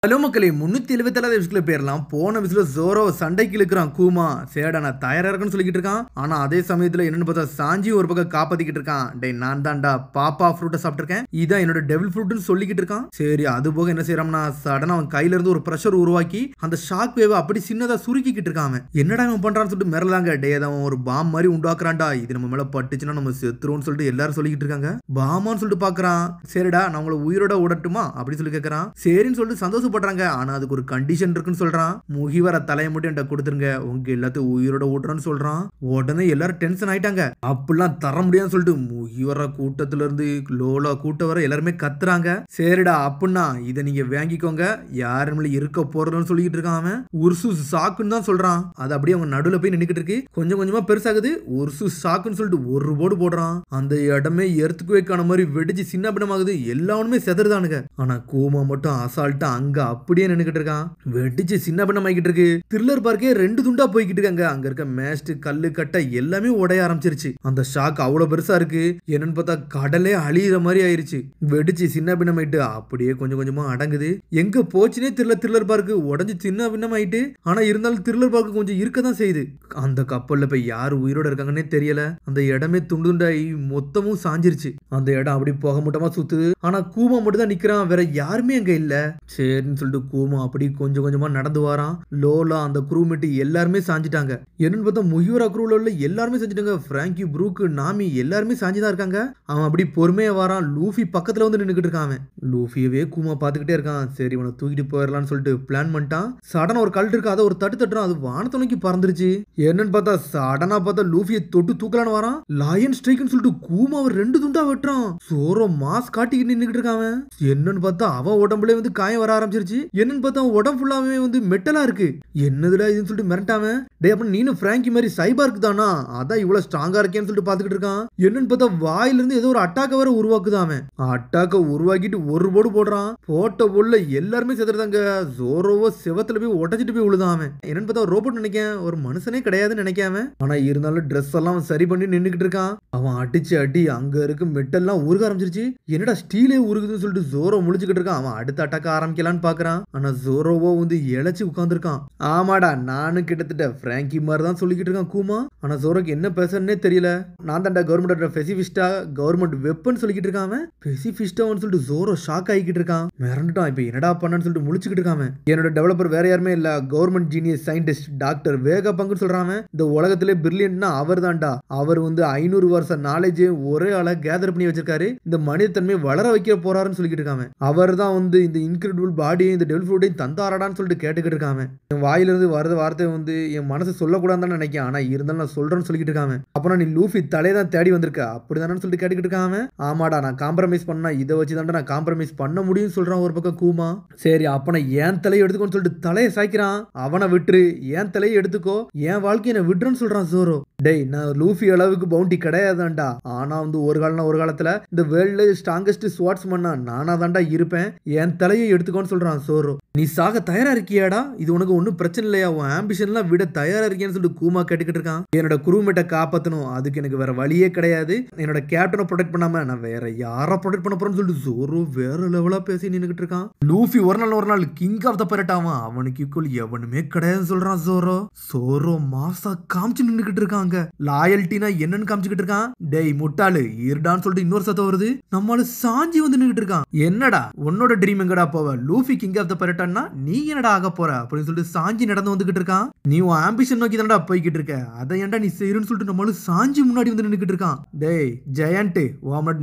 Hello மக்களே 377 விஷயத்துல பேர்லாம் போன விஷயத்துல ஜோரோ சண்டைக்கு இழுக்கிறான் கூமா சேடா நான் தயாரா இருக்குன்னு சொல்லிக்கிட்டு இருக்கான். ஆனா அதே சமயத்துல என்னன்னு பார்த்தா சாஞ்சி ஒரு பக்கம் காப்பாத்திக்கிட்டு இருக்கான். டே நான் தான்டா பாப்பா ஃப்ரூட்டை சாப்பிட்டிருக்கேன், இதான் என்னோட டெவில் ஃப்ரூட்னு சொல்லிக்கிட்டு இருக்கான். சரி அது போக என்ன செய்யறான்னா சடனா அவன் கையில இருந்து ஒரு பிரஷர் உருவாக்கி அந்த ஷாக் வேவ் அப்படி சின்னதா சுருக்கிக்கிட்டு இருக்கான். என்னடா அவன் பண்றான்னு சொல்லிட்டு மிரலாங்க. டே அவன் ஒரு பாம் மாதிரி உண்டாக்குறான்டா, இது நம்ம மேல பட்டுச்சுன்னா நம்ம செத்துருவோம்னு சொல்லிட்டு எல்லாரும் சொல்லிக்கிட்டு இருக்காங்க. பாமான்னு சொல்லிட்டு பாக்குறான். சரிடா நான் உங்களை உயிரோட விடட்டுமா அப்படின்னு சொல்லி கேட்கறான். சரின்னு சொல்லிட்டு சந்தோஷம் பண்றாங்க. ஆனா அதுக்கு ஒரு கண்டிஷன் இருக்குன்னு சொல்றான். முகிவர தலையை மட்டும் என்கிட்ட கொடுத்துருங்க, உங்க எல்லாத்தையும் உயிரோட ஓட்டுறன்னு சொல்றான். உடனே எல்லாரும் டென்ஷன் ஆயிட்டாங்க. அப்படிலாம் தர முடியாதுன்னு சொல்லிட்டு முகிவர கூட்டத்துல இருந்து லோலா கூட்ட வர எல்லாருமே கத்துறாங்க. சரிடா அப்படின்னா இதை நீங்க வாங்கிக்கோங்க, யாரும் இருக்க போறதுன்னு சொல்லிட்டு இருக்கான். அவன் உருசு சாக்குன்னு தான் சொல்றான். அது அப்படியே அவங்க நடுவுல போய் நின்னுக்கிட்டு இருக்கு. கொஞ்சம் கொஞ்சமா பெருசாகுது. உருசு சாக்குன்னு சொல்லிட்டு ஒரு போடு போடுறான். அந்த இடமே எர்த்துக்கு வைக்கான மாதிரி வெடிச்சு சின்ன பின்னமாகுது. எல்லாருமே செதறுதானுங்க. ஆனா கூமா மட்டும் அசால்ட்டா அங்க அப்படியே நின்னுக்கிட்டு இருக்கான். வெடிச்சு சின்ன பின்னம் ஆகிட்டு இருக்கு. த்ரில்லர் பார்க்கே 2 துண்டா போய்கிட்டு இருக்காங்க. அங்க இருக்க மேஸ்ட் கல்லு கட்ட எல்லாமே உடைய ஆரம்பிச்சிருச்சு. அந்த ஷாக் அவ்வளவு பெருசா இருக்கு. என்னன்னு பார்த்தா கடலே அழியிற மாதிரி ஆயிருச்சு. வெடிச்சு சின்ன பின்னம் ஆயிட்டு அப்படியே கொஞ்சம் கொஞ்சமா அடங்குது. எங்க போச்சுனே தெரியல. த்ரில்லர் பார்க்கு உடஞ்சு சின்ன பின்னம் ஆயிட்டு. ஆனா இருந்தாலும் த்ரில்லர் பார்க்கு கொஞ்சம் இருக்கதான் செய்யுது. அந்த கப்பல்ல போய் யாரு உயிரோட இருக்காங்கன்னே தெரியல. அந்த இடமே துண்டு துண்டாயி மொத்தமும் சாஞ்சிருச்சு. அந்த இடம் அப்படி போக மூட்டமா சுத்துது. ஆனா கூமா மட்டும் தான் நிக்கிறான், வேற யாருமே அங்க இல்ல. சரின்னு சொல்லிட்டு கூமா அப்படி கொஞ்சம் கொஞ்சமா நடந்து வரான். லோலா அந்த குரூமேட் எல்லாருமே சாஞ்சிட்டாங்க. என்னன்னு பார்த்தா முகிவரா குரூல உள்ள எல்லாருமே சாஞ்சிட்டாங்க. பிராங்கி ப்ரூக்கு நாமி எல்லாருமே சாஞ்சுதான் இருக்காங்க. அவன் அப்படி பொறுமையா வரான். லூஃபி பக்கத்துல வந்து நின்னுக்கிட்டு இருக்கான். அவன் லூஃபியவே கூமா பாத்துக்கிட்டே இருக்கான். சரி இவனை தூக்கிட்டு போயிடலாம்னு சொல்லிட்டு பிளான் பண்ணிட்டான். சடனா ஒரு கல் இருக்கு, அதை ஒரு தட்டு தட்டுறான். அது வானத்தை நோக்கி பறந்துருச்சு. என்னன்னு பார்த்தா சடனா பார்த்தா லூஃபியை தொட்டு தூக்கலான்னு வரான். லயன் ஸ்ட்ரைக்னு சொல்லிட்டு கூமா அவர் 2 துண்டா வெட்டுறான். சோரோ மாஸ் காட்டிக்கிட்டு நின்னுக்கிட்டு இருக்கான். என்னன்னு பார்த்தா அவன் உடம்புல வந்து காயம் வர ஆரம்பிச்சிருச்சு. என்னன்னு பார்த்தா உடம்பு ஃபுல்லாவே வந்து மெட்டலா இருக்கு. என்னதுடா இதுன்னு சொல்லிட்டு மிரட்டாம, டே அப்ப நீனும் பிராங்கி மாதிரி சைபார்க்கு தானா, அதான் இவ்வளவு ஸ்ட்ராங்கா இருக்கேன்னு சொல்லிட்டு பாத்துக்கிட்டு இருக்கான். என்னன்னு பார்த்தா வாயில இருந்து ஏதோ ஒரு அட்டாக்க வர உருவாக்குதான். அவன் அட்டாக்க உருவாக்கிட்டு ஒரு போடு போடுறான். போட்ட போல எல்லாருமே செத்துறாங்க. ஜோரோவோ செவத்துல போய் உடச்சிட்டு போய் விழுதான். அவன் என்னன்னு பார்த்தா ரோபோட் நினைக்கேன், ஒரு மனுஷனே கிடையாதுன்னு நினைக்காம. ஆனா இருந்தாலும் ட்ரெஸ் எல்லாம் சரி பண்ணி நின்னுக்கிட்டு இருக்கான். அவன் அடிச்சு அடி அங்க இருக்கு மெட்டல்லாம் உருக ஆரம்பிச்சிருச்சு. என்னடா ஸ்டீலே உருகுதுன்னு சொல்லிட்டு ஜோரோ முழிச்சுக்கிட்டு இருக்கான். அவன் அடுத்த அட்டாக்க ஆரம்பிக்கலான்னு பாக்குறான். ஆனா ஜோரோவோ வந்து இழைச்சு உட்கார்ந்துருக்கான். ஆமாடா நானும் கிட்டத்தட்ட பிராங்கி மாதிரி தான் சொல்லிக்கிட்டு இருக்கான் கூமா. ஆனா ஜோரோக்கு என்ன பேசுறன்னே தெரியல. நான் தான்டா கவர்மெண்ட் பெசிபிஸ்டா கவர்மெண்ட் வெப்பன் சொல்லிக்கிட்டு இருக்கான். பெசிபிஸ்டான்னு சொல்லிட்டு ஜோரோ ஷாக் ஆகிக்கிட்டு இருக்கான். மிரண்டுட்டான். இப்ப என்னடா பண்ணன்னு சொல்லிட்டு முழிச்சுக்கிட்டு இருக்கான். என்னோட டெவலப்பர் வேற யாருமே இல்ல, கவர்மெண்ட் ஜீனியஸ் சயின்டிஸ்ட் டாக்டர் வேகா பங்குன்னு சொல்றான். இந்த உலகத்திலே பிரில்லியன்ட்னா அவர் தான்டா. அவர் வந்து 500 வருஷ நாலேஜ் ஒரே ஆளை கேதர் பண்ணி வச்சிருக்காரு. இந்த மனிதத்தன்மை வளர வைக்க போறாருன்னு சொல்லிக்கிட்டு இருக்காங்க. அவர் தான் வந்து இந்த இன்கிரெடிபிள் பாடி இந்த டெவில் ஃப்ரூட்டையும் தந்தாராடான்னு சொல்லிட்டு கேட்டுக்கிட்டு இருக்காங்க. என் வாயிலிருந்து வரது வார்த்தை வந்து என் மனசு சொல்லக்கூடாதுன்னு நினைக்கிறேன். ஆனா இருந்தாலும் நான் சொல்றேன்னு சொல்லிக்கிட்டு இருக்காங்க. அப்புறம் நீ லூஃபி தலையை தான் தேடி வந்திருக்க அப்படிதானு சொல்லிட்டு கேட்டுக்கிட்டு இருக்காங்க. ஆமாடா நான் காம்ப்ரமைஸ் பண்ணா இதை வச்சு தான்டா நான் காம்ப்ரமைஸ் பண்ண முடியும்னு சொல்றான் ஒரு பக்கம் கூமா. சரி அப்ப நான் என் தலையை எடுத்துக்கோன்னு சொல்லிட்டு தலையை சாய்க்கிறான். அவனை விட்டுரு, என் தலையை எடுத்துக்கோ, என் வாழ்க்கையை நான் விட்டுறன்னு சொல்றான் ஜோரோ. டேய் நான் லூஃபி அளவுக்கு பவுண்டி கிடையாதான்டா. ஆனா வந்து ஒரு காலத்துல இந்த வேர்ல்ட்ல ஸ்ட்ராங்கஸ்ட் ஸ்வாட்ஸ்மேனா நானா தான்டா இருப்பேன், என் தலையை எடுத்துக்கோன்னு சொல்றான் ஜோரோ. நீ சாக தயாரா இருக்கியாடா, இது உனக்கு ஒன்னும் பிரச்சனை இல்லையா, உன் ஆம்பிஷன்லாம் விட தயாரா இருக்கியான்னு சொல்லிட்டு கூமா கேட்டுக்கிட்டு இருக்கான். என்னோட குரூமேட்டை காப்பாத்தணும், அதுக்கு எனக்கு வேற வழியே கிடையாது. என்னோட கேப்டனை ப்ரொடெக்ட் பண்ணாம நான் வேற யாரை ப்ரொடெக்ட் பண்ண போறேன்னு சொல்லிட்டு ஜோரோ வேற லெவலா பேசி நின்னுக்கிட்டு இருக்கான். லூஃபி ஒரு நாள் கிங் ஆஃப் த பைரட் ஆவான். அவனுக்கு ஈக்குவல் எவனுமே கிடையாதுன்னு சொல்றான் ஜோரோ. ஜோரோ மாசா காமிச்சு நின்னுக்கிட்டு இருக்காங்க. லாயல்ட்டினா என்னன்னு காமிச்சுக்கிட்டு இருக்கான். டேய் முட்டாளு இருடான்னு சொல்லிட்டு இன்னொரு சத்தம் வருது. நம்மள சாஞ்சி வந்து நின்னுக்கிட்டு இருக்கான். என்னடா உன்னோட ட்ரீம் எங்கடா போவ, லூஃபி கிங் ஆஃப் த பைரட்னா நீ என்னடா ஆக போற அப்படின்னு சொல்லிட்டு சாஞ்சி நடந்து வந்துகிட்டு இருக்கான். நீ உன் ஆம்பிஷன் நோக்கி தானடா போய்கிட்டு இருக்க, அதை ஏன்டா நீ செய்யறன்னு சொல்லிட்டு நம்மள சாஞ்சி முன்னாடி வந்து நின்னுக்கிட்டு இருக்கான். டேய் ஜெயண்ட்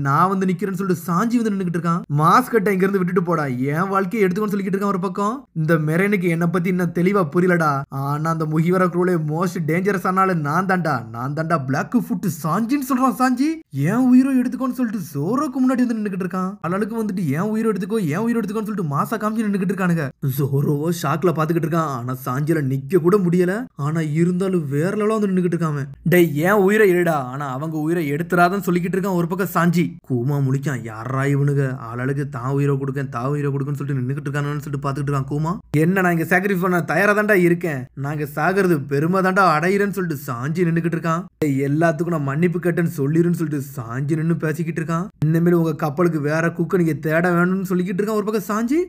நான் வந்து நிக்கிறேன்னு சொல்லிட்டு சாஞ்சி வந்து நின்னுக்கிட்டு இருக்கான். மாஸ்கட்டை இங்க இருந்து விட்டுட்டு போடா, என் வாழ்க்கையை எடுத்துக்கொண்டு சொல்லிக்கிட்டு இருக்கான் ஒரு பக்கம். இந்த மெரேனுக்கு என்ன பத்தி இன்னும் தெளிவா புரியலடா. ஆனா அந்த முகிவர குரூலே மோஸ்ட் டேஞ்சரஸ் ஆனால நான் தான்டா பிளாக் ஃபுட் சாஞ்சின்னு சொல்றான். சாஞ்சி என் உயிரை எடுத்துக்கோன்னு சொல்லிட்டு ஜோரோக்கு முன்னாடி வந்து நின்னுக்கிட்டு இருக்கான். ஆளுக்கு வந்துட்டு என் உயிரை எடுத்துக்கோன்னு சொல்லிட்டு மாசா காமிச்சு நின்னுக்கிட்டு இருக்கானுங்க. ஜோரோவோ ஷாக்ல பாத்துக்கிட்டு இருக்கான். ஆனா சாஞ்சில நிக்க கூட முடியல. ஆனா இருந்தாலும் வேற லெவலா வந்து நின்னுக்கிட்டு இருக்கான். டேய் என் உயிரை எடுடா, ஆனா அவங்க உயிரை எடுத்துறாதன்னு சொல்லிக்கிட்டு இருக்கான் ஒரு பக்கம் சாஞ்சி. கூமா முழிக்கான். யாரா இவனுங்க ஆளுக்கு தான் உயிரை கொடுக்குன்னு சொல்லிட்டு நின்னுக்கிட்டு இருக்கானு சொல்லிட்டு பாத்துக்கிட்டு இருக்கான் கூமா. என்ன நான் இங்க சாக்ரிஃபைஸ் பண்ண தயாரா தான்டா இருக்கேன், நாங்க சாகிறது பெருமை தான்டா அடையிறேன்னு சொல்லிட்டு சாஞ்சி நின்னுக்கிட்டு இருக்கான். எல்லாத்துக்கும் நான் மன்னிப்பு கேட்டேன்னு சொல்லிருன்னு சொல்லிட்டு சாஞ்சி நின்னு பேசிக்கிட்டு இருக்கான். இனிமேல் உங்க கப்பலுக்கு வேற குக்க நீங்க தேட வேணும்னு சொல்லிக்கிட்டு இருக்கான் ஒரு பக்கம் சாஞ்சி.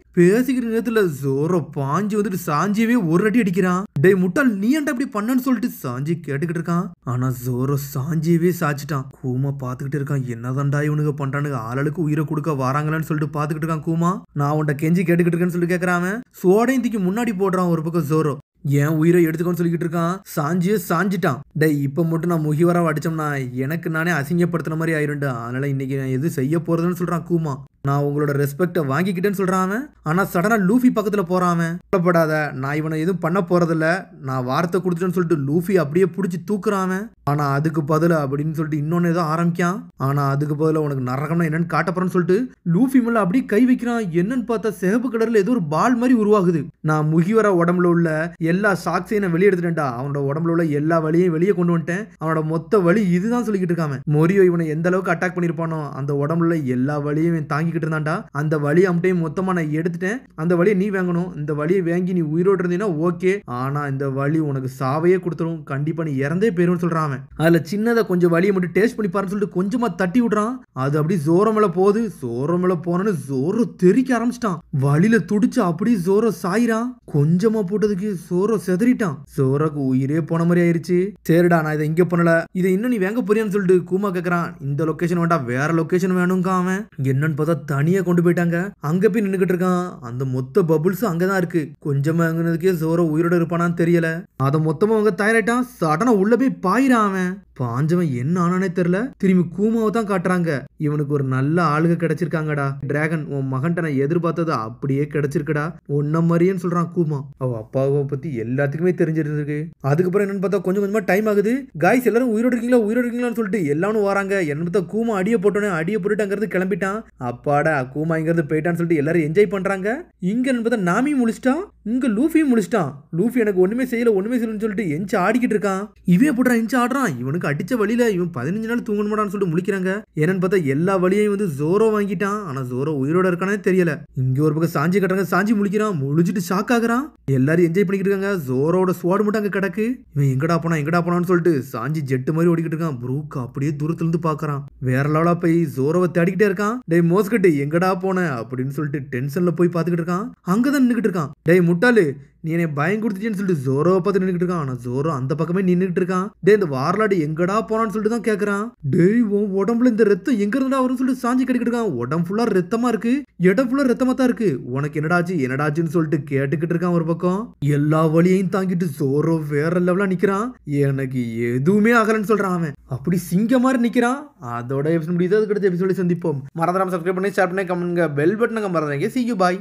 பேசிக்கிற நேரத்துல ஜோரோ பாஞ்சு வந்துட்டு சாஞ்சியவே ஒரு அடி அடிக்கிறான். டேய் முட்டாள், நீ ஏன்டா இப்படி பண்ணன்னு சொல்லிட்டு சாஞ்சி கேட்டுக்கிட்டு இருக்கான். ஆனா ஜோரோ சாஞ்சியவே சாச்சிட்டான். கூமா பாத்துக்கிட்டு இருக்கான். என்னதான்டா இவனுக்கு பண்றானுங்க, ஆளுக்கு உயிரை கொடுக்க வராங்களான்னு சொல்லிட்டு பாத்துக்கிட்டு இருக்கான் கூமா. நான் உன்ட்ட கெஞ்சி கேட்டுக்கிட்டு இருக்கேன்னு சொல்லிட்டு கேக்குறான். சோடையும் தூக்கி முன்னாடி போடுறான் ஒரு பக்கம் ஜோரோ. ஏன் உயிரை எடுத்துக்கோன்னு சொல்லிக்கிட்டு இருக்கான். சாஞ்சியே சாஞ்சிட்டான். டேய் இப்ப மட்டும் நான் முகிவரா அடிச்சோம்னா எனக்கு நானே அசிங்கப்படுத்துற மாதிரி ஆயிருண்டா. அதனால இன்னைக்கு நான் எது செய்ய போறதுன்னு சொல்றான் கூமா. நான் உங்களோட ரெஸ்பெக்ட வாங்கிக்கிட்டேன்னு சொல்றான் அவன். ஆனா சடனா லூஃபி பக்கத்துல போறான் அவன். கவலைப்படாத, நான் இவனை எதுவும் பண்ண போறதில்ல, நான் வார்த்தை கொடுத்துட்டேன்னு சொல்லிட்டு லூஃபி அப்படியே பிடிச்சி தூக்குறான் அவன். ஆனா அதுக்கு பதில அப்படின்னு சொல்லிட்டு இன்னொன்னு ஏதோ ஆரம்பிக்கான். ஆனா அதுக்கு பதில உனக்கு நரகம்னா என்னன்னு காட்டப்போறேன்னு சொல்லிட்டு லூஃபி மேல அப்படியே கை வைக்கிறான். என்னன்னு பார்த்தா சிகப்பு கலர்ல ஏதோ ஒரு பால் மாதிரி உருவாகுது. நான் முகிவர உடம்புல உள்ள எல்லா சாக்ஸையும் நான் வெளியே எடுத்துட்டேன்டா. அவனோட உடம்புல உள்ள எல்லா வலியையும் வெளியே கொண்டு வந்துட்டேன். அவனோட மொத்த வலி இதுதான் சொல்லிக்கிட்டு இருக்காம. மொரியோ இவனை எந்த அளவுக்கு அட்டாக் பண்ணிருப்பானோ அந்த உடம்புல எல்லா வலியும் தாங்கிக்கிட்டு இருந்தான்டா. அந்த வலி அம்டையும் மொத்தமா நான் எடுத்துட்டேன். அந்த வலியை நீ வாங்கணும். இந்த வலியை வாங்கி நீ உயிரோடு இருந்தீங்கன்னா ஓகே, ஆனா இந்த வலி உனக்கு சாவையே கொடுத்துரும். கண்டிப்பா நீ இறந்தே போயிருன்னு சொல்றான். அதுல சின்னதை கொஞ்சம் வலியை மட்டும் டேஸ்ட் பண்ணி பாருன்னு சொல்லிட்டு கொஞ்சமா தட்டி விடுறான். அது அப்படி ஜோரோ மேல போகுது. ஜோரோ மேல போனோன்னு ஜோரோ தெறிக்க ஆரம்பிச்சிட்டான். வலியில துடிச்சு அப்படியே ஜோரோ சாயிரான். கொஞ்சமா போட்டதுக்கு ஜோரோ செதறிட்டான். ஜோரோக்கு உயிரே போன மாதிரி ஆயிருச்சு. சரிடா, நான் இதை இங்க பண்ணல, இதை இன்னும் நீ வாங்க போறியான்னு சொல்லிட்டு கூமா கேக்குறான். இந்த லொகேஷன் வேண்டாம், வேற லொகேஷன் வேணுங்க. அவன் என்னன்னு பார்த்தா தனியா கொண்டு போயிட்டாங்க. அங்க போய் நின்னுகிட்டு இருக்கான். அந்த மொத்த பபுள்ஸ் அங்கதான் இருக்கு. கொஞ்சமா வாங்கினதுக்கே ஜோரோ உயிரோட இருப்பானான்னு தெரியல. அதை மொத்தமா அவங்க தயாராயிட்டான். சடனா உள்ள போய் பாயிரான். அவன் பாஞ்சவன் என்ன ஆனானே தெரியல. திரும்பி கூமாவை தான் காட்டுறாங்க. இவனுக்கு ஒரு நல்ல ஆளுக கிடைச்சிருக்காங்கடா. டிராகன், உன் மகன்ட்ட நான் எதிர்பார்த்தது அப்படியே கிடைச்சிருக்குடா, உன்ன மாதிரின்னு சொல்றான் கூமா. அவ அப்பாவை பத்தி எல்லாத்துக்குமே தெரிஞ்சிருக்கு. அதுக்கப்புறம் என்னன்னு பார்த்தா கொஞ்சம் கொஞ்சமா டைம் ஆகுது. காய்ஸ் எல்லாரும் உயிரோடு இருக்கீங்களான்னு சொல்லிட்டு எல்லாரும் வராங்க. என்ன பார்த்தா கூமா அடிய போட்டோன்னே அடிய போட்டுட்டு அங்கிருந்து கிளம்பிட்டான். அப்பாடா கூமா இங்கிருந்து போயிட்டான்னு சொல்லிட்டு எல்லாரும் என்ஜாய் பண்றாங்க. இங்க பார்த்தா நாமி முடிச்சிட்டான். இங்க லூஃபியும் முடிச்சிட்டான். லூஃபி எனக்கு ஒண்ணுமே செய்யலன்னு சொல்லிட்டு எஞ்சி ஆடிக்கிட்டு இருக்கான். இவன் போடுறான் எஞ்சி ஆடுறான். இவனுக்கு அடிச்ச வழியில இவன் 15 நாள் தூங்கணுமாடான்னு சொல்லிட்டு முழிக்கிறாங்க. என்னன்னு பார்த்தா எல்லா வழியையும் வந்து ஜோரோ வாங்கிட்டான். ஆனா ஜோரோ உயிரோட இருக்கானே தெரியல. இங்க ஒரு பக்கம் சாஞ்சி கட்டுறாங்க. சாஞ்சி முழிக்கிறான். முழிச்சிட்டு ஷாக் ஆகுறான். எல்லாரும் என்ஜாய் பண்ணிக்கிட்டு இருக்காங்க. ஜோரோட ஸ்வாட் மட்டும் அங்க கிடக்கு. இவன் எங்கடா போனான்னு சொல்லிட்டு சாஞ்சி ஜெட்டு மாதிரி ஓடிக்கிட்டு இருக்கான். ப்ரூக் அப்படியே தூரத்துல இருந்து பாக்குறான். வேற லெவலா போய் ஜோரோவை தேடிக்கிட்டே இருக்கான். டேய் மோஸ்கட்டு எங்கடா போன அப்படின்னு சொல்லிட்டு டென்ஷன்ல போய் பாத்துக்கிட்டு இருக்கான். அங்கதான் நின்னுக்கிட்டு இருக்கான். டேய் முட்டாளு, நீ என்னை பயம் கொடுத்துட்டேன்னு சொல்லிட்டு ஜோரோவை பார்த்து நின்றுட்டு இருக்கான். ஆனா ஜோரோ அந்த பக்கமே நின்றுட்டு இருக்கான். டே இந்த வார்லாடு எங்கடா போனான்னு சொல்லிட்டு தான் கேக்குறான். டேய் உன் உடம்புல இந்த ரத்தம் எங்க இருந்தா வரும்னு சொல்லிட்டு சாஞ்சி கட்டிக்கிட்டு இருக்கான். உடம்பு ஃபுல்லா ரத்தமா இருக்கு, இடம் ஃபுல்லா ரத்தமா தான் இருக்கு. உனக்கு என்னடாச்சுன்னு சொல்லிட்டு கேட்டுக்கிட்டு இருக்கான். ஒரு பக்கம் எல்லா வழியையும் தாங்கிட்டு ஜோரோ வேற லெவலா நிக்கிறான். எனக்கு எதுவுமே ஆகலன்னு சொல்றான். அவன் அப்படி சிங்க மாதிரி நிக்கிறான். அதோட எபிசோட் முடியுது. அதுக்கு அடுத்த எபிசோட சந்திப்போம். மறந்துடாம சப்ஸ்கிரைப் பண்ணி ஷேர் பண்ணி கமெண்ட் பெல் பட்டனை மறந்துடாதீங்க. See you bye.